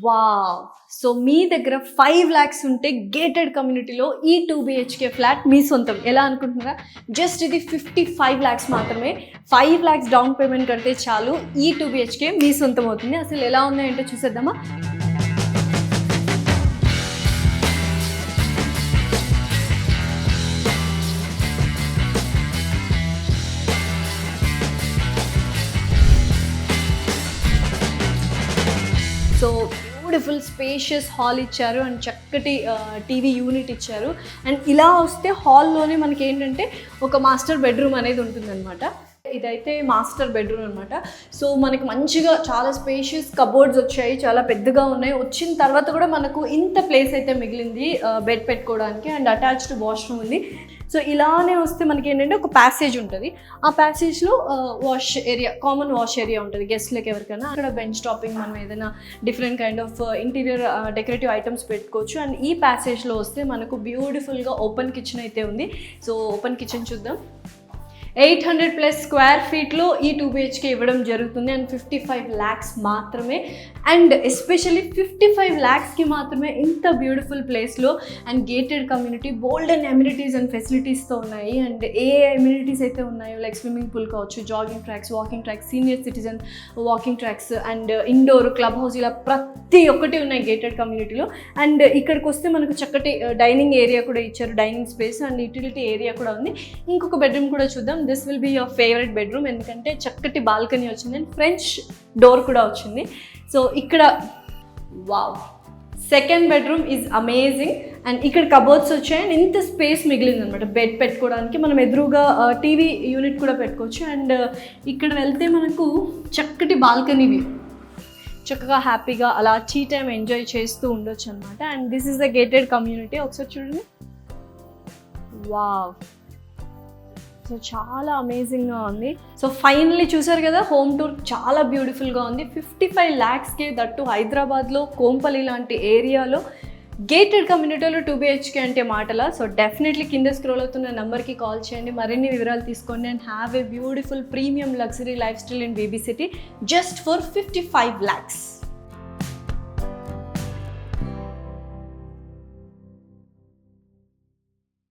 Wow! So మీ దగ్గర 5,00,000 ఉంటే gated కమ్యూనిటీలో ఈ 2 BHK ఫ్లాట్ మీ సొంతం. ఎలా అనుకుంటున్నారా? జస్ట్ ఇది 55,00,000 మాత్రమే. 5,00,000 డౌన్ పేమెంట్ కడితే చాలు ఈ 2 BHK మీ సొంతం అవుతుంది. అసలు ఎలా ఉన్నాయంటే చూసేద్దామా? సో బ్యూటిఫుల్ స్పేషియస్ హాల్ ఇచ్చారు అండ్ చక్కటి టీవీ యూనిట్ ఇచ్చారు. అండ్ ఇలా వస్తే హాల్లోనే మనకి ఏంటంటే ఒక మాస్టర్ బెడ్రూమ్ అనేది ఉంటుందన్నమాట. ఇదైతే మాస్టర్ బెడ్రూమ్ అనమాట. సో మనకి మంచిగా చాలా స్పేషియస్ కబోర్డ్స్ వచ్చాయి, చాలా పెద్దగా ఉన్నాయి. వచ్చిన తర్వాత కూడా మనకు ఇంత ప్లేస్ అయితే మిగిలింది బెడ్ పెట్టుకోవడానికి. అండ్ అటాచ్డ్ వాష్రూమ్ ఉంది. సో ఇలానే వస్తే మనకి ఏంటంటే ఒక ప్యాసేజ్ ఉంటుంది. ఆ ప్యాసేజ్లో wash area, common wash area ఉంటుంది గెస్ట్లకి ఎవరికైనా. అక్కడ బెంచ్ టాపింగ్ మనం ఏదైనా different kind of interior decorative items పెట్టుకోవచ్చు. అండ్ ఈ ప్యాసేజ్లో వస్తే మనకు బ్యూటిఫుల్గా ఓపెన్ కిచెన్ అయితే ఉంది. సో ఓపెన్ కిచెన్ చూద్దాం. 800+ స్క్వేర్ ఫీట్లో ఈ 2 BHK ఇవ్వడం జరుగుతుంది. అండ్ 55,00,000 మాత్రమే. అండ్ ఎస్పెషల్లీ 55,00,000కి మాత్రమే ఇంత బ్యూటిఫుల్ ప్లేస్లో and gated community, bold and amenities and ఫెసిలిటీస్తో ఉన్నాయి. అండ్ ఏ ఎమ్యూనిటీస్ అయితే ఉన్నాయో లైక్ స్విమ్మింగ్ పూల్ కావచ్చు, jogging tracks, walking tracks, senior citizen walking tracks and indoor club house, ఇలా ప్రతి ఒక్కటి ఉన్నాయి గేటెడ్ కమ్యూనిటీలో. అండ్ ఇక్కడికి వస్తే మనకు చక్కటి డైనింగ్ ఏరియా కూడా ఇచ్చారు, dining space and utility area కూడా ఉంది. ఇంకొక బెడ్రూమ్ కూడా చూద్దాం. This will be your favourite bedroom, ఎందుకంటే చక్కటి బాల్కనీ వచ్చింది అండ్ ఫ్రెంచ్ డోర్ కూడా వచ్చింది. సో ఇక్కడ wow, second bedroom is amazing. And ఇక్కడ కబోర్డ్స్ వచ్చాయి అండ్ ఇంత స్పేస్ మిగిలింది అనమాట బెడ్ పెట్టుకోవడానికి. మనం ఎదురుగా టీవీ యూనిట్ కూడా పెట్టుకోవచ్చు. అండ్ ఇక్కడ వెళ్తే మనకు చక్కటి బాల్కనీ వ్యూ, చక్కగా హ్యాపీగా అలా టీ టైం ఎంజాయ్ చేస్తూ ఉండొచ్చు అనమాట. And this is the gated community. ఒకసారి చూడండి, వావ్, సో చాలా అమేజింగ్గా ఉంది. సో ఫైనల్లీ చూసారు కదా, హోమ్ టూర్ చాలా బ్యూటిఫుల్గా ఉంది. 55,00,000కే, దట్టు హైదరాబాద్లో కోంపల్లి లాంటి ఏరియాలో గేటెడ్ కమ్యూనిటీలో 2 BHK అంటే మాటలా. సో డెఫినెట్లీ కింద స్క్రోల్ అవుతున్న నెంబర్కి కాల్ చేయండి, మరిన్ని వివరాలు తీసుకోండి. And have a beautiful premium luxury life style in baby city just for 55,00,000.